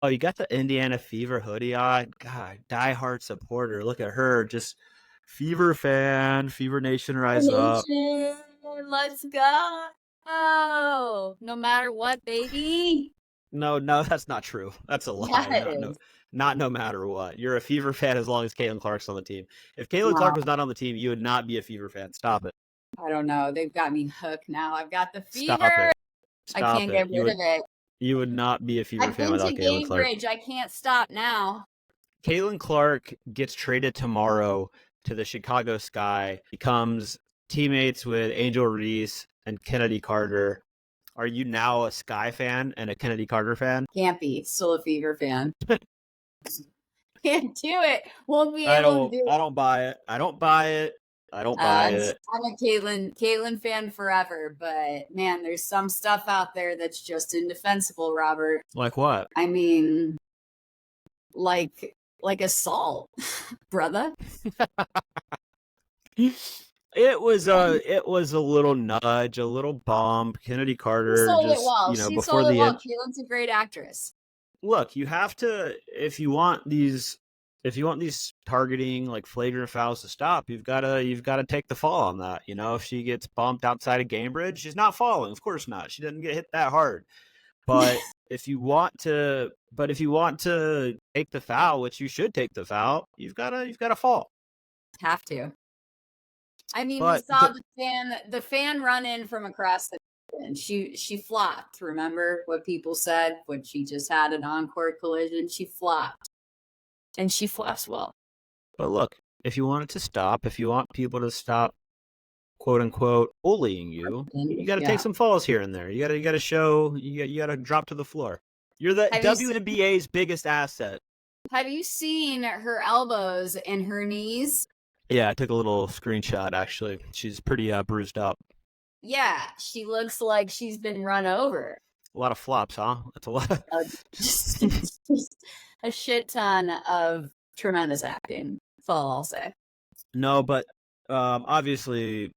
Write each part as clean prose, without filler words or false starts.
Oh, you got the Indiana Fever hoodie on? God, diehard supporter. Look at her, just Fever fan, Fever Nation rise up. Nation, let's go. Oh, no matter what, baby. No, no, that's not true. That's a Yeah, lie. it No, no, is. not no matter what. You're a Fever fan as long as Caitlin Clark's on the team. If Caitlin No, Clark was not on the team, you would not be a Fever fan. Stop it. I don't know. They've got me hooked now. I've got the Stop fever. it. I Stop can't it. get rid of it. You would not be a Fever I've fan been to without Caitlin Clark. Gainbridge. I can't stop now. Caitlin Clark gets traded tomorrow to the Chicago Sky, becomes teammates with Angel Reese and Kennedy Carter. Are you now a Sky fan and a Kennedy Carter fan? Can't be. Still a fever fan. Can't do it. Won't be I able to don't do it. I don't buy it. I don't buy it. I don't buy it. I'm a Caitlin fan forever, but man, there's some stuff out there that's just indefensible, Robert. Like what? I mean, like assault, brother. It was a little nudge, a little bump. Kennedy She Carter sold it just, well. She before sold it the well. end. Caitlin's a great actress. Look, you have to if you want these targeting like flagrant fouls to stop, you've got to take the fall on that. If she gets bumped outside of Gamebridge, she's not falling. Of course not. She doesn't get hit that hard. But if you want to take the foul, which you should take the foul, you've got to fall. Have to. I mean, we But saw the fan run in from across the and she flopped. Remember what people said when she just had an encore collision? She flopped. And she flops well. look, if you want it to stop, if you want people to stop, quote unquote, bullying you, you got to take Yeah. some falls here and there. You got to show. You got to drop to the floor. You're the Have WNBA's biggest asset. you seen her elbows and her knees? Yeah, I took a little screenshot. Actually, she's pretty bruised up. Yeah, she looks like she's been run over. A lot of flops, huh? That's a lot. Just a shit ton of tremendous acting. That's all I'll say. No, but obviously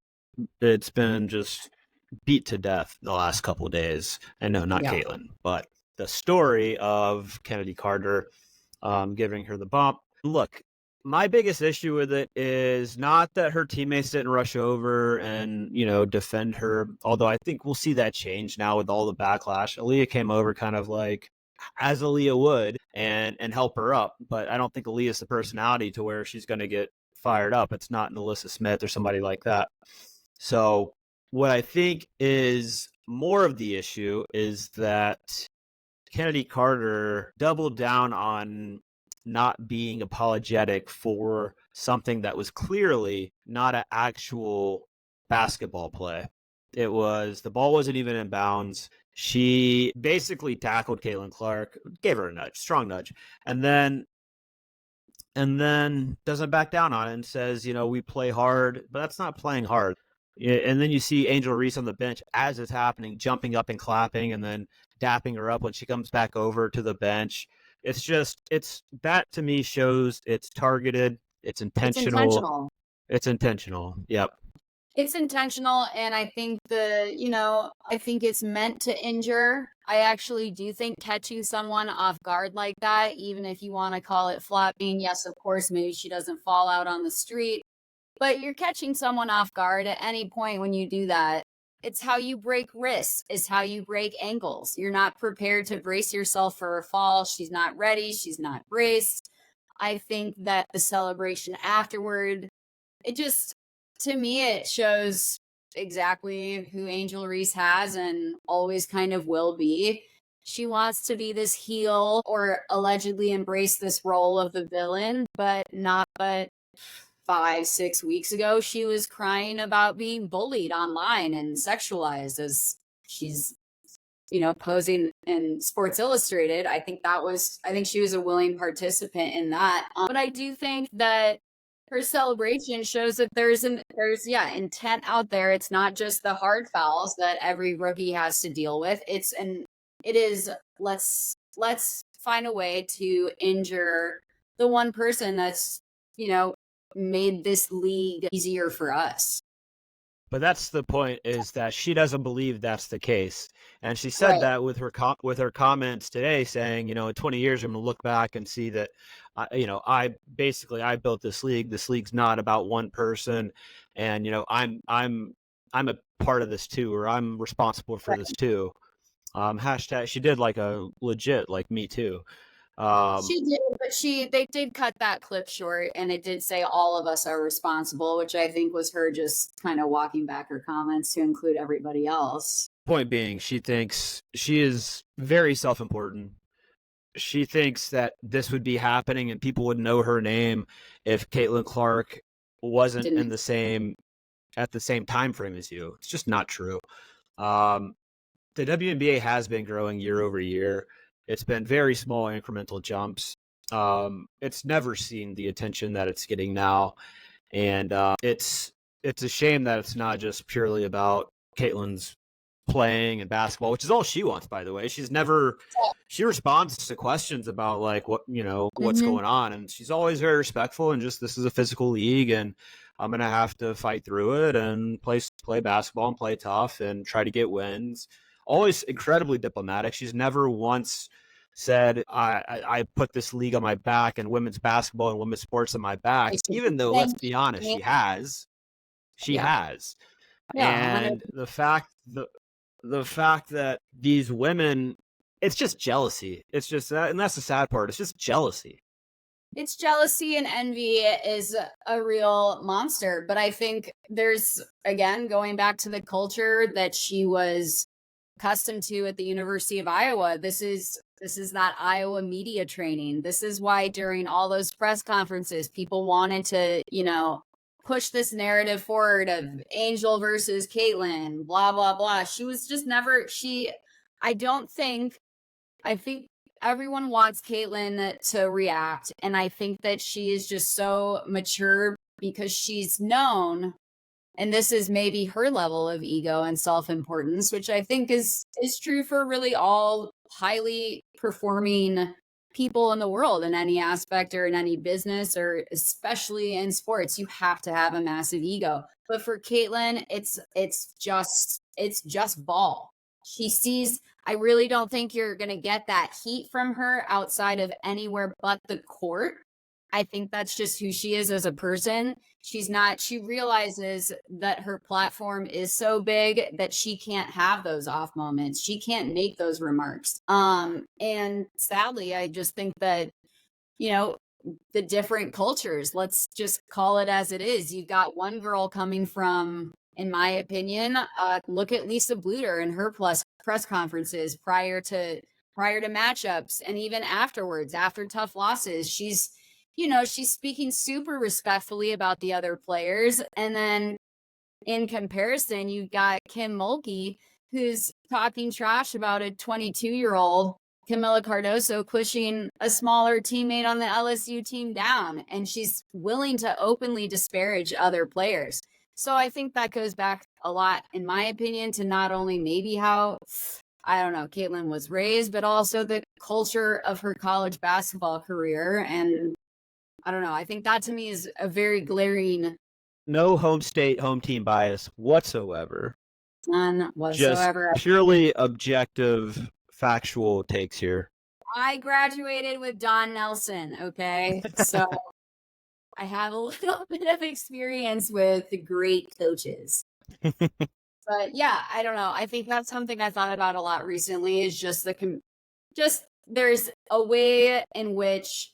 it's been just beat to death the last couple of days. And no, not Yeah. Caitlin, but the story of Kennedy Carter giving her the bump. Look, my biggest issue with it is not that her teammates didn't rush over and, defend her, although I think we'll see that change now with all the backlash. Aaliyah came over kind of like as Aaliyah would and help her up, but I don't think Aaliyah's the personality to where she's going to get fired up. It's not Alyssa Smith or somebody like that. So what I think is more of the issue is that Kennedy Carter doubled down on not being apologetic for something that was clearly not an actual basketball play. It was the ball wasn't even in bounds. She basically tackled Caitlin Clark, gave her a nudge, strong nudge, and then doesn't back down on it and says, we play hard, but that's not playing hard. And then you see Angel Reese on the bench as it's happening, jumping up and clapping and then dapping her up when she comes back over to the bench. It's that to me shows it's targeted, it's intentional. It's intentional. Yep. It's intentional, and I think I think it's meant to injure. I actually do think catching someone off guard like that, even if you want to call it flopping, yes, of course, maybe she doesn't fall out on the street, but you're catching someone off guard at any point when you do that. It's how you break wrists, it's how you break ankles. You're not prepared to brace yourself for a fall. She's not ready, she's not braced. I think that the celebration afterward, it just, to me, it shows exactly who Angel Reese has and always kind of will be. She wants to be this heel or allegedly embrace this role of the villain, but 5, 6 weeks ago, she was crying about being bullied online and sexualized as she's, posing in Sports Illustrated. I think she was a willing participant in that. But I do think that her celebration shows that there's intent out there. It's not just the hard fouls that every rookie has to deal with. It is let's find a way to injure the one person that's, made this league easier for us. But that's the point, is that she doesn't believe that's the case. And she said Right. that with her comments today, saying, in 20 years, I'm going to look back and see that, I built this league. This league's not about one person. And, I'm a part of this too, or I'm responsible for Right. this too. Hashtag, she did like a legit, like me too. She did, but they did cut that clip short, and it did say all of us are responsible, which I think was her just kind of walking back her comments to include everybody else. Point being, she thinks she is very self-important. She thinks that this would be happening and people would know her name if Caitlin Clark wasn't Didn't at the same time frame as you. It's just not true. Um, the WNBA has been growing year over year. It's been very small incremental jumps. It's never seen the attention that it's getting now, and it's a shame that it's not just purely about Caitlin's playing and basketball, which is all she wants, by the way. She responds to questions about like what's Mm-hmm. going on, and she's always very respectful and just, this is a physical league and I'm gonna have to fight through it and play basketball and play tough and try to get wins. Always incredibly diplomatic. She's never once said I put this league on my back and women's basketball and women's sports on my back, even though, let's be honest, she Yeah. has. Yeah. 100. And the fact that these women, it's just jealousy. It's just that, and that's the sad part. It's just jealousy. It's jealousy, and envy is a real monster. But I think there's, again, going back to the culture that she was accustomed to at the University of Iowa. This is that Iowa media training. This is why during all those press conferences, people wanted to, push this narrative forward of Angel versus Caitlin, blah, blah, blah. She was just never, I don't think, I think everyone wants Caitlin to react. And I think that she is just so mature because she's known, and this is maybe her level of ego and self-importance, which I think is true for really all highly performing people in the world, in any aspect or in any business, or especially in sports. You have to have a massive ego. But for Caitlin, it's just ball. She sees, I really don't think you're going to get that heat from her outside of anywhere but the court. I think that's just who she is as a person. She realizes that her platform is so big that she can't have those off moments. She can't make those remarks. And sadly, I just think that, the different cultures, let's just call it as it is. You've got one girl coming from, in my opinion, look at Lisa Bluter and her press conferences prior to matchups, and even afterwards, after tough losses. She's speaking super respectfully about the other players. And then in comparison, you've got Kim Mulkey, who's talking trash about a 22-year-old Camila Cardoso pushing a smaller teammate on the LSU team down. And she's willing to openly disparage other players. So I think that goes back a lot, in my opinion, to not only maybe how, I don't know, Caitlin was raised, but also the culture of her college basketball career. And I don't know. I think that to me is a very glaring. No home state, home team bias whatsoever. None whatsoever. Just purely objective, factual takes here. I graduated with Don Nelson, okay? So I have a little bit of experience with the great coaches. But yeah, I don't know. I think that's something I thought about a lot recently, is just there's a way in which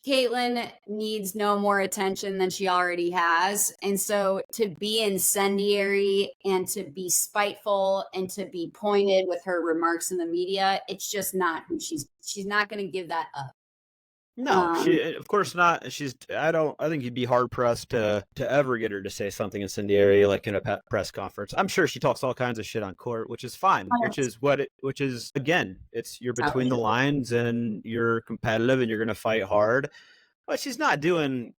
Caitlin needs no more attention than she already has. And so to be incendiary and to be spiteful and to be pointed with her remarks in the media, it's just not who she's not going to give that up. No, of course not. I think you'd be hard pressed to ever get her to say something incendiary like in a press conference. I'm sure she talks all kinds of shit on court, which is fine. Which is again, you're between the lines and you're competitive and you're going to fight hard. But she's not doing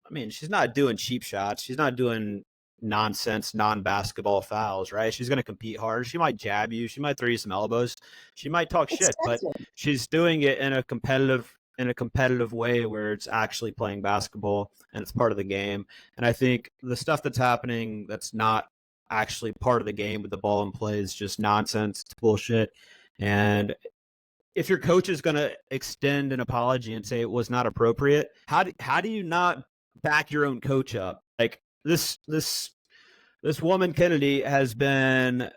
cheap shots. She's not doing nonsense, non-basketball fouls, right? She's going to compete hard. She might jab you. She might throw you some elbows. She might talk shit, but she's doing it in a competitive way where it's actually playing basketball and it's part of the game. And I think the stuff that's happening that's not actually part of the game with the ball in play is just nonsense. It's bullshit. And if your coach is going to extend an apology and say it was not appropriate, how do you not back your own coach up? Like this woman Chennedy has been,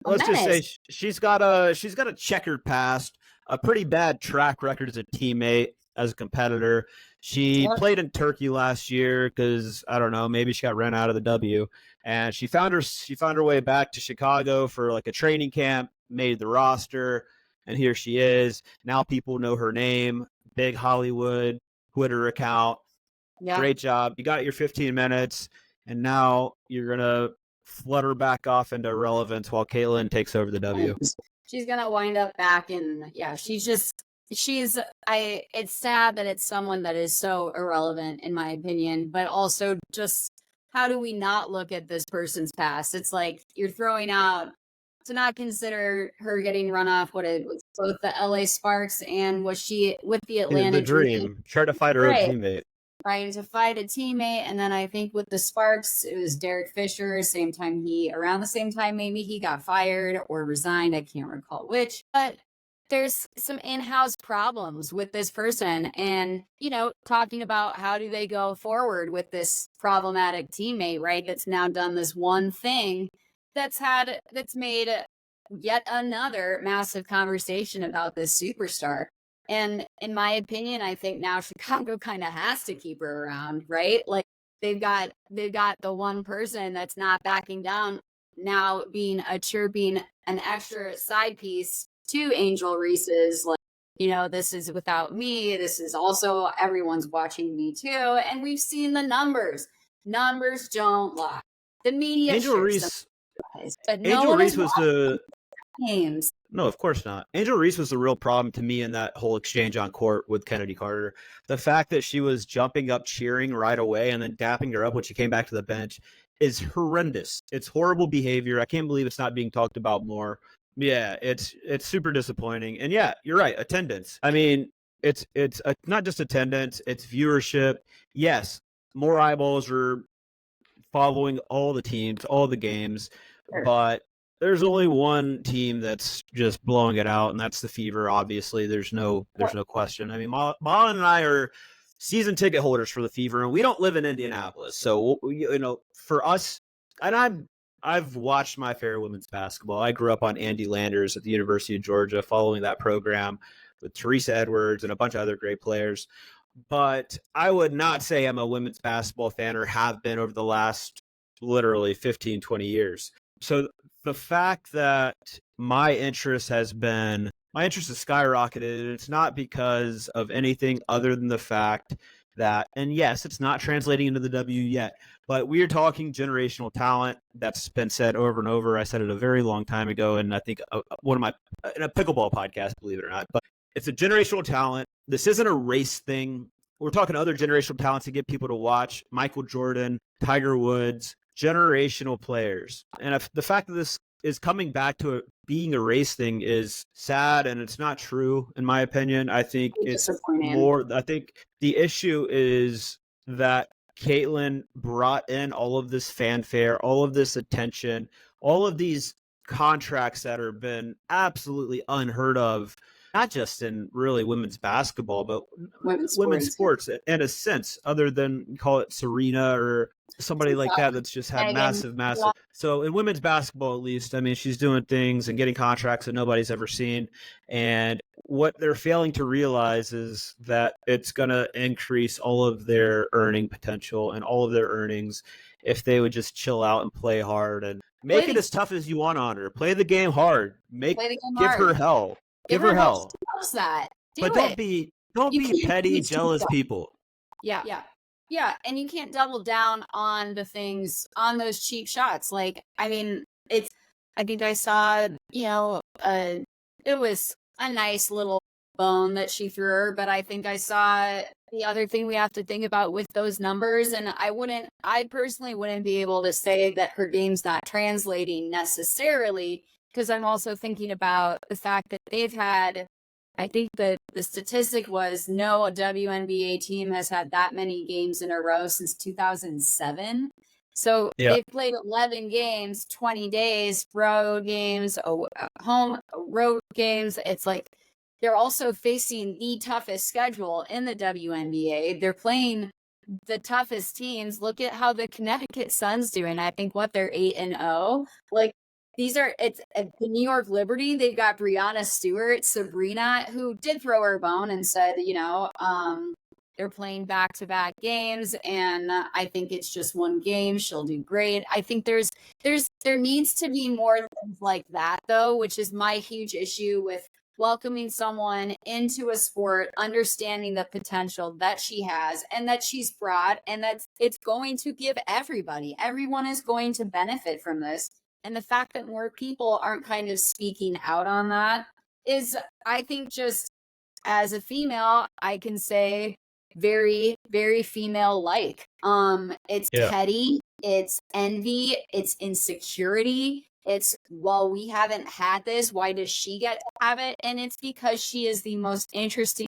let's just say she's got a checkered past, a pretty bad track record as a teammate, as a competitor. She played in Turkey last year because I don't know, maybe she got run out of the W, and she found her way back to Chicago for like a training camp, made the roster, and here she is. Now people know her name, big Hollywood Twitter account. Yeah. Great job. You got your 15 minutes, and now you're gonna flutter back off into irrelevance while Caitlin takes over the W. She's gonna wind up back in, it's sad that it's someone that is so irrelevant in my opinion, but also just how do we not look at this person's past? It's like you're throwing out to not consider her getting run off what it was, both the LA Sparks and was she with the Atlanta the Dream. Tried to fight her own teammate. Trying to fight a teammate, and then I think with the Sparks, it was Derek Fisher. Around the same time, maybe he got fired or resigned. I can't recall which, but there's some in-house problems with this person, and talking about how do they go forward with this problematic teammate, right? That's now done this one thing that's made yet another massive conversation about this superstar. And in my opinion, I think now Chicago kind of has to keep her around, right? Like they've got the one person that's not backing down now being an extra side piece to Angel Reese's, like, this is without me. This is also everyone's watching me too. And we've seen the numbers. Numbers don't lie. The media Angel Reese, but Angel Reese was the games. No, of course not. Angel Reese was the real problem to me in that whole exchange on court with Chennedy Carter. The fact that she was jumping up, cheering right away, and then dapping her up when she came back to the bench is horrendous. It's horrible behavior. I can't believe it's not being talked about more. Yeah, it's super disappointing. And yeah, you're right. Attendance. I mean, it's not just attendance. It's viewership. Yes, more eyeballs are following all the teams, all the games, but there's only one team that's just blowing it out, and that's the Fever. Obviously, there's no question. I mean, Malan and I are season ticket holders for the Fever, and we don't live in Indianapolis, so for us, and I've watched my fair women's basketball. I grew up on Andy Landers at the University of Georgia, following that program with Teresa Edwards and a bunch of other great players. But I would not say I'm a women's basketball fan or have been over the last literally 15, 20 years. So the fact that my interest has skyrocketed, and it's not because of anything other than the fact that, and yes, it's not translating into the W yet, but we are talking generational talent. That's been said over and over. I said it a very long time ago, and I think in a pickleball podcast, believe it or not, but it's a generational talent. This isn't a race thing. We're talking other generational talents to get people to watch. Michael Jordan, Tiger Woods, generational players. And if the fact that this is coming back to being a race thing is sad, and it's not true, in my opinion. I think it's more, I think the issue is that Caitlin brought in all of this fanfare, all of this attention, all of these contracts that have been absolutely unheard of, not just in really women's basketball, but women's sports in a sense, other than call it Serena or somebody like that that's just had massive. So in women's basketball, at least, I mean, she's doing things and getting contracts that nobody's ever seen. And what they're failing to realize is that it's going to increase all of their earning potential and all of their earnings if they would just chill out and play hard and make it as tough as you want on her. Play the game hard. Give her hell. Give her hell. That. Don't be petty, jealous people. Yeah. And you can't double down on the things, on those cheap shots. Like, I mean, I think I saw, it was a nice little bone that she threw her, but I think I saw the other thing we have to think about with those numbers. And I personally wouldn't be able to say that her game's not translating necessarily, because I'm also thinking about the fact that they've had, I think that the statistic was no WNBA team has had that many games in a row since 2007. So Yeah. they've played 11 games, 20 days, road games, home road games. It's like they're also facing the toughest schedule in the WNBA. They're playing the toughest teams. Look at how the Connecticut Suns doing. I think what they're 8-0. Like these are it's the New York Liberty. They've got Brianna Stewart, Sabrina, who did throw her bone and said, they're playing back-to-back games, and I think it's just one game. She'll do great. I think there needs to be more things like that, though, which is my huge issue with welcoming someone into a sport, understanding the potential that she has and that she's brought, and that it's going to give everyone is going to benefit from this. And the fact that more people aren't kind of speaking out on that is, I think, just as a female, I can say very, very female like. It's Yeah. petty, it's envy, it's insecurity. It's, well, we haven't had this. Why does she get to have it? And it's because she is the most interesting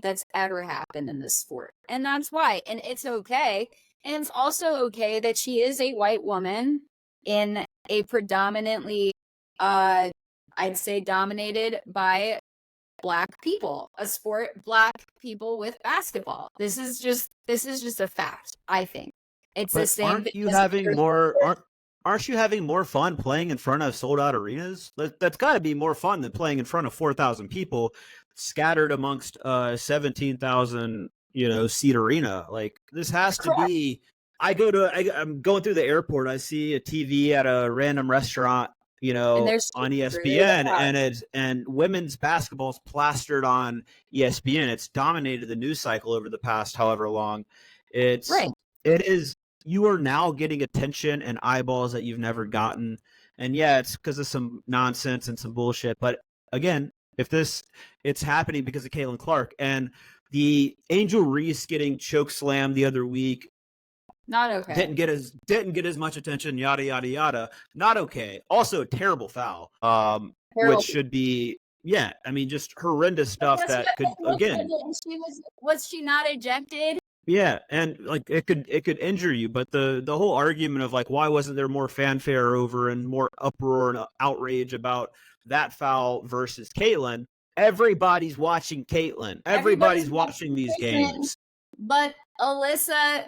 that's ever happened in this sport. And that's why. And it's okay. And it's also okay that she is a white woman in a predominantly, I'd say, dominated by Black people, a sport, Black people with basketball. This is just a fact, I think. It's the But same thing aren't you having more fun playing in front of sold out arenas? That's got to be more fun than playing in front of 4,000 people scattered amongst 17,000 seat arena. Like this has to be. I'm going through the airport. I see a TV at a random restaurant, on ESPN, and women's basketball is plastered on ESPN. It's dominated the news cycle over the past however long. It is. You are now getting attention and eyeballs that you've never gotten. And yeah, it's because of some nonsense and some bullshit. But again, it's happening because of Caitlin Clark and the Angel Reese getting choke slammed the other week. Not okay. Didn't get as much attention. Yada yada yada. Not okay. Also, a terrible foul. Which should be. Yeah, I mean, just horrendous stuff that could again. Was she not ejected? Yeah, and like it could injure you, but the whole argument of like why wasn't there more fanfare over and more uproar and outrage about that foul versus Caitlin? Everybody's watching Caitlin. Everybody's watching these games. But Alyssa,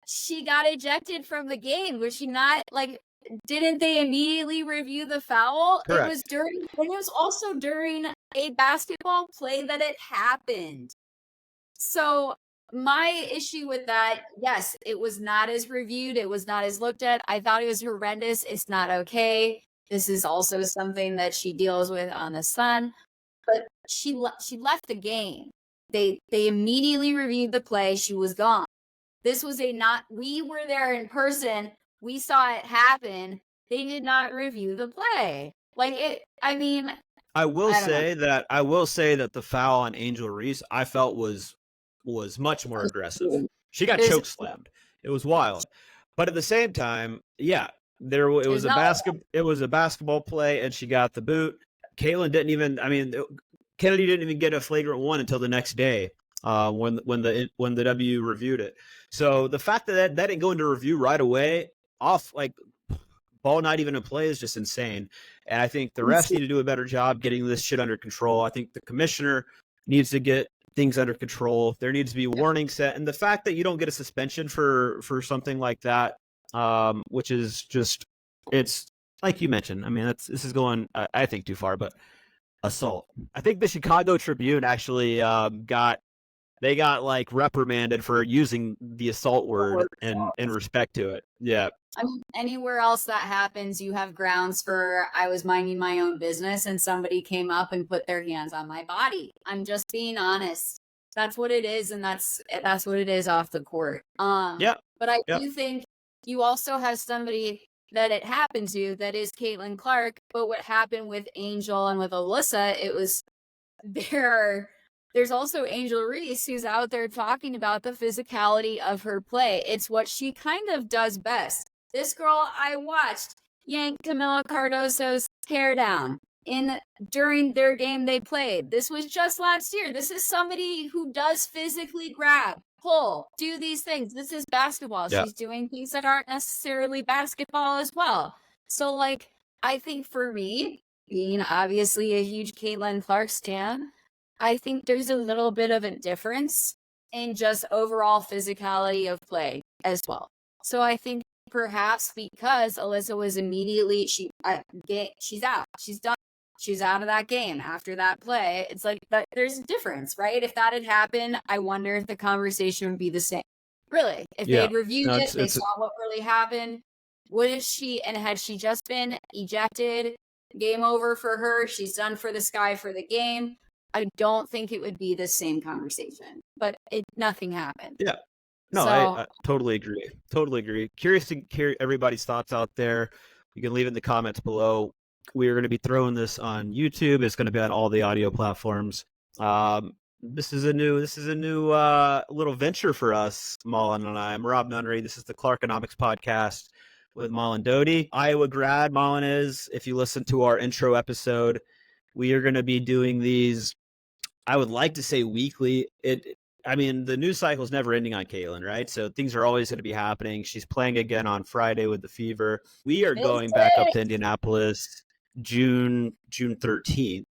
she got ejected from the game. Was she not? Like, didn't they immediately review the foul? Correct. It was also during a basketball play that it happened. So my issue with that, yes, it was not as reviewed. It was not as looked at. I thought it was horrendous. It's not okay. This is also something that she deals with on the Sun. But she left the game. They immediately reviewed the play. She was gone. This was we were there in person. We saw it happen. They did not review the play. I will say that the foul on Angel Reese I felt was much more aggressive. She got choke slammed. It was wild. But at the same time, yeah, it was a basketball play and she got the boot. Caitlin Chennedy didn't even get a flagrant one until the next day. When the W reviewed it. So the fact that didn't go into review right away, off like ball not even in play, is just insane. And I think the refs need to do a better job getting this shit under control. I think the commissioner needs to get things under control. There needs to be a warning set, and the fact that you don't get a suspension for something like that, which is just, it's like you mentioned. I mean, this is going, I think, too far, but assault. I think the Chicago Tribune actually got like reprimanded for using the assault word in respect to it. Yeah. I mean, anywhere else that happens, you have grounds for, I was minding my own business and somebody came up and put their hands on my body. I'm just being honest. That's what it is, and that's what it is off the court. Yeah. But I do think you also have somebody that it happened to that is Caitlin Clark. But what happened with Angel and with Alyssa, it was there's also Angel Reese, who's out there talking about the physicality of her play. It's what she kind of does best. This girl I watched yank Camila Cardoso's hair down during their game they played. This was just last year. This is somebody who does physically grab. pull, do these things. This is basketball. Yeah. She's doing things that aren't necessarily basketball as well. So, like, I think for me, being obviously a huge Caitlin Clark stan, I think there's a little bit of a difference in just overall physicality of play as well. So I think perhaps because Alyssa was immediately she's out, she's done, she's out of that game after that play. It's like that there's a difference, right? If that had happened, I wonder if the conversation would be the same. Really, if Yeah. they'd reviewed No, it, they it's saw what really happened. Would if she and had she just been ejected, game over for her, she's done for the sky for the game. I don't think it would be the same conversation, but nothing happened. yeah. No, So I totally agree. Totally agree. Curious to hear everybody's thoughts out there. You can leave it in the comments below. We are going to be throwing this on YouTube. It's going to be on all the audio platforms. This is a new little venture for us, Malan and I. I'm Rob Nunnery. This is the Clarkonomics podcast with Malan Doty. Iowa grad Malan is. If you listen to our intro episode, we are going to be doing these. I would like to say weekly. I mean, the news cycle is never ending on Caitlin, right? So things are always going to be happening. She's playing again on Friday with the Fever. We are going back up to Indianapolis June 13th.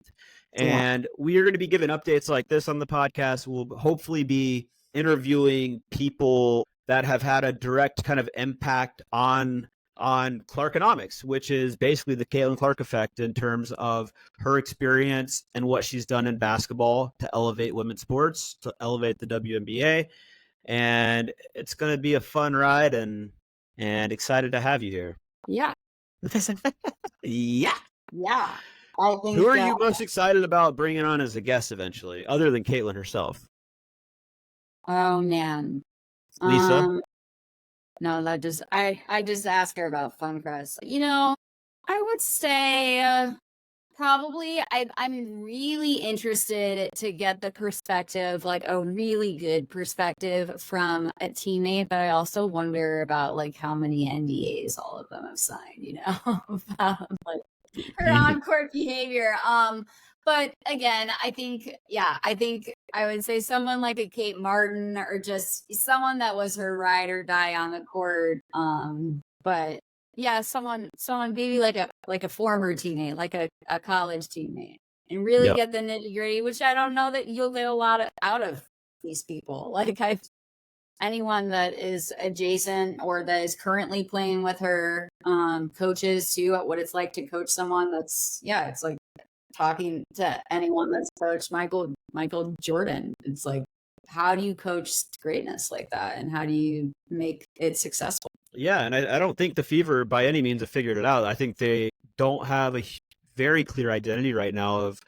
And we are going to be giving updates like this on the podcast. We'll hopefully be interviewing people that have had a direct kind of impact on Clarkonomics, which is basically the Caitlin Clark effect in terms of her experience and what she's done in basketball to elevate women's sports, to elevate the WNBA. And it's going to be a fun ride, and excited to have you here. yeah, Yeah. yeah. I think Who are you most excited about bringing on as a guest eventually, other than Caitlin herself? Oh man, Lisa? no, that just I just ask her about FunCrest. You know, I would say probably I'm really interested to get the perspective, like a really good perspective from a teammate, but I also wonder about like how many NDAs all of them have signed, you know, about like her on-court behavior. But again, I think I would say someone like a Kate Martin or just someone that was her ride or die on the court. But yeah, someone maybe like a former teammate, like a college teammate, and really Yep. get the nitty-gritty, which I don't know that you'll get a lot out of these people. Like anyone that is adjacent or that is currently playing with her, coaches too, what it's like to coach someone that's it's like talking to anyone that's coached Michael Jordan. It's like, how do you coach greatness like that, and how do you make it successful? Yeah, and I don't think the Fever by any means have figured it out. I think they don't have a very clear identity right now of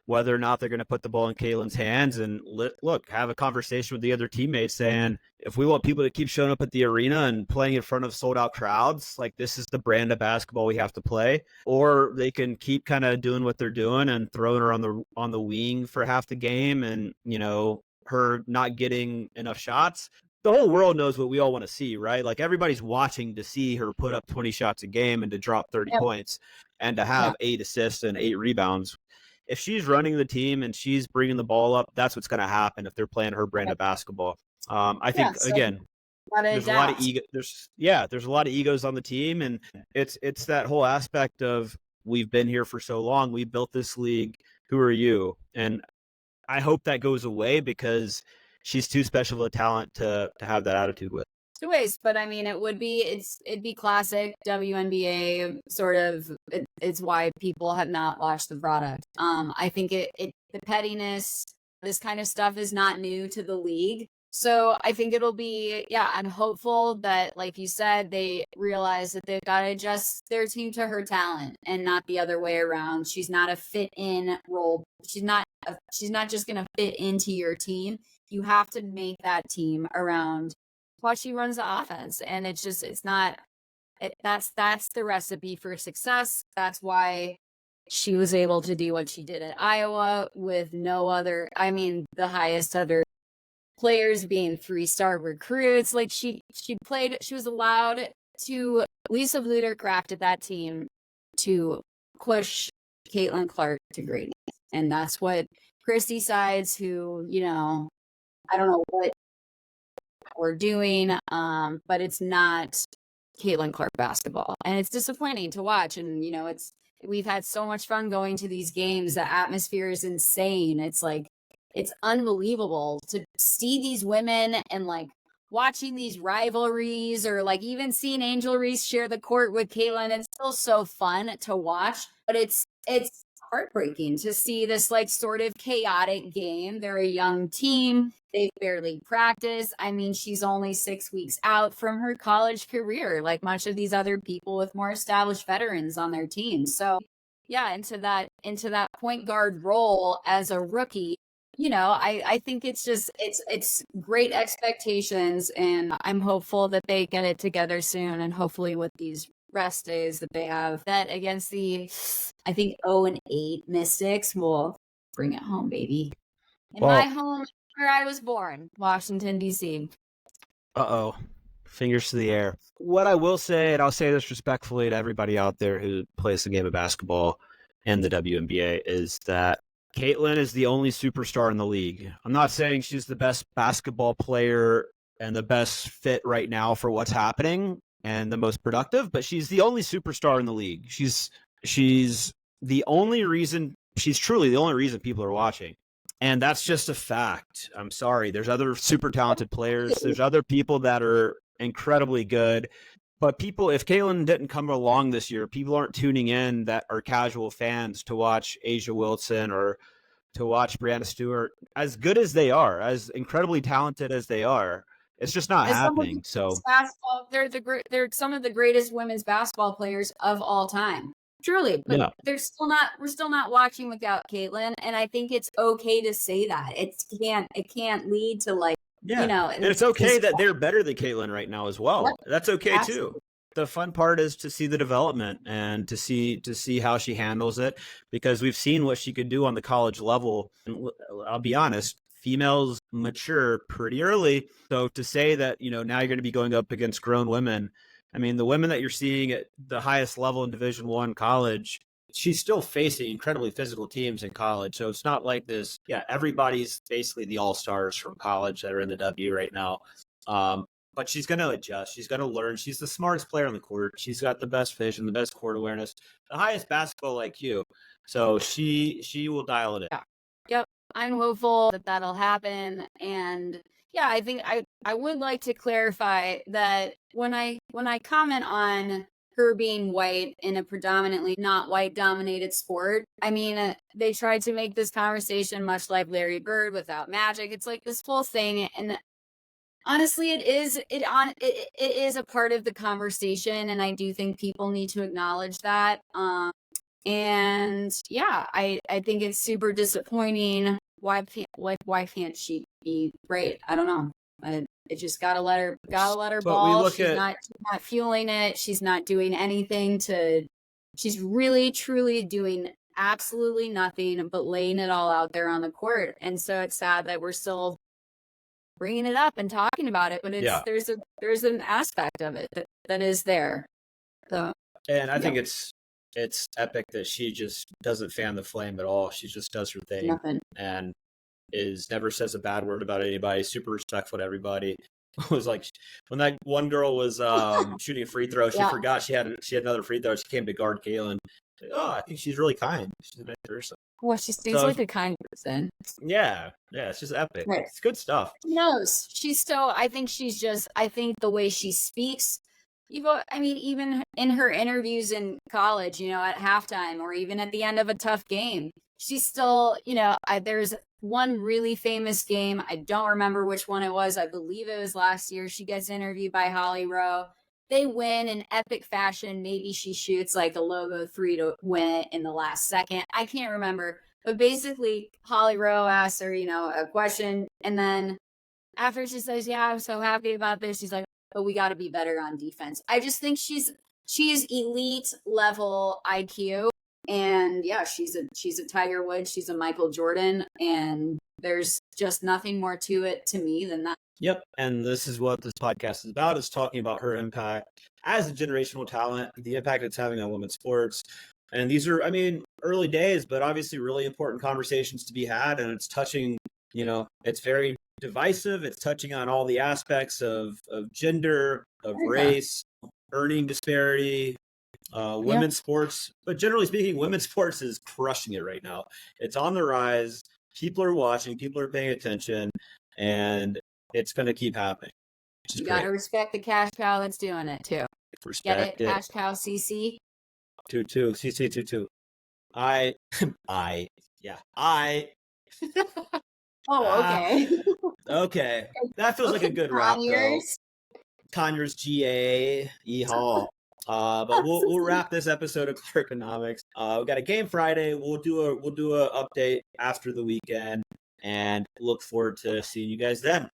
whether or not they're going to put the ball in Caitlin's hands and look, have a conversation with the other teammates saying, if we want people to keep showing up at the arena and playing in front of sold out crowds, like this is the brand of basketball we have to play, or they can keep kind of doing what they're doing and throwing her on the wing for half the game and, her not getting enough shots. The whole world knows what we all want to see, right? Like everybody's watching to see her put up 20 shots a game and to drop 30 points and to have 8 assists and 8 rebounds. If she's running the team and she's bringing the ball up, that's what's going to happen if they're playing her brand of basketball. I think again, there's a lot of ego. There's a lot of egos on the team, and it's that whole aspect of we've been here for so long, we built this league. Who are you? And I hope that goes away because she's too special a talent to have that attitude with. Two ways, but I mean, it'd be classic WNBA sort of. It's why people have not watched the product. I think the pettiness, this kind of stuff is not new to the league. So I think it'll be, I'm hopeful that, like you said, they realize that they've got to adjust their team to her talent and not the other way around. She's not a fit in role. She's not just going to fit into your team. You have to make that team around while she runs the offense. And that's the recipe for success. That's why she was able to do what she did at Iowa with the highest other players being 3-star recruits. Like she was allowed to, Lisa Bluder crafted that team to push Caitlin Clark to greatness. And that's what Christy Sides, who, I don't know what we're doing, but it's not Caitlin Clark basketball, and it's disappointing to watch. And we've had so much fun going to these games. The atmosphere is insane. It's like it's unbelievable to see these women and like watching these rivalries, or like even seeing Angel Reese share the court with Caitlin. It's still so fun to watch, but it's heartbreaking to see this like sort of chaotic game. They're a young team. They've barely practiced. I mean, she's only 6 weeks out from her college career, like much of these other people with more established veterans on their team. So yeah, into that point guard role as a rookie, I think it's just it's great expectations, and I'm hopeful that they get it together soon, and hopefully with these rest days that they have, that against the, I think, 0-8 Mystics will bring it home, baby. In my home where I was born, Washington, D.C. Uh-oh. Fingers to the air. What I will say, and I'll say this respectfully to everybody out there who plays the game of basketball and the WNBA, is that Caitlin is the only superstar in the league. I'm not saying she's the best basketball player and the best fit right now for what's happening and the most productive, but she's the only superstar in the league. She's the only reason, she's truly the only reason people are watching. And that's just a fact. I'm sorry. There's other super talented players. There's other people that are incredibly good. But people, if Caitlin didn't come along this year, people aren't tuning in that are casual fans to watch Asia Wilson or to watch Brianna Stewart. As good as they are, as incredibly talented as they are, it's just not happening. So basketball, they're some of the greatest women's basketball players of all time. Truly, but yeah. we're still not watching without Caitlin, and I think it's okay to say that. It can't lead to like, yeah. And it's okay that they're better than Caitlin right now as well. That's okay Absolutely. too. The fun part is to see the development and to see how she handles it, because we've seen what she could do on the college level. And I'll be honest, females mature pretty early. So to say that, now you're going to be going up against grown women. I mean, the women that you're seeing at the highest level in Division I college, she's still facing incredibly physical teams in college. So it's not like this. Yeah, everybody's basically the all-stars from college that are in the W right now. But she's going to adjust. She's going to learn. She's the smartest player on the court. She's got the best vision, the best court awareness, the highest basketball IQ. So she will dial it in. Yeah. Yep. I'm hopeful that that'll happen. And yeah, I think I would like to clarify that when I comment on her being white in a predominantly not white dominated sport, I mean, they tried to make this conversation much like Larry Bird without Magic. It's like this whole thing, and honestly, it is a part of the conversation, and I do think people need to acknowledge that. And yeah, I think it's super disappointing. Why can't she be great? I don't know. It just gotta let her But ball. She's not fueling it. She's not doing anything she's really truly doing absolutely nothing but laying it all out there on the court. And so it's sad that we're still bringing it up and talking about it, but there's an aspect of it that is there. So, and I think it's epic that she just doesn't fan the flame at all. She just does her thing. Nothing. And never says a bad word about anybody, super respectful to everybody. It was like when that one girl was shooting a free throw, she forgot she had another free throw. She came to guard Caitlin. Oh, I think she's really kind. She's a nice person. Well, she seems like a kind person. Yeah, it's just epic. Right. It's good stuff. She knows. I think the way she speaks, even in her interviews in college, at halftime or even at the end of a tough game, she's still, there's one really famous game. I don't remember which one it was. I believe it was last year. She gets interviewed by Holly Rowe. They win in epic fashion. Maybe she shoots like a logo 3 to win it in the last second. I can't remember. But basically, Holly Rowe asks her, a question. And then after she says, yeah, I'm so happy about this, she's like, but we got to be better on defense. I just think she's elite level IQ. And yeah, she's a Tiger Woods. She's a Michael Jordan. And there's just nothing more to it to me than that. Yep. And this is what this podcast is about, is talking about her impact as a generational talent, the impact it's having on women's sports. And these are, early days, but obviously really important conversations to be had. And it's touching, it's very divisive. It's touching on all the aspects of gender, of race, earning disparity, women's sports. But generally speaking, women's sports is crushing it right now. It's on the rise. People are watching. People are paying attention, and it's going to keep happening. You got to respect the cash cow that's doing it too. Respect Get it? Cash cow CC. 2-2 CC 2-2. I. Oh, okay. Okay. That feels like a good rap, though. Conyers GA Hall. But we'll wrap this episode of Clerkonomics. We got a game Friday. We'll do a update after the weekend, and look forward to seeing you guys then.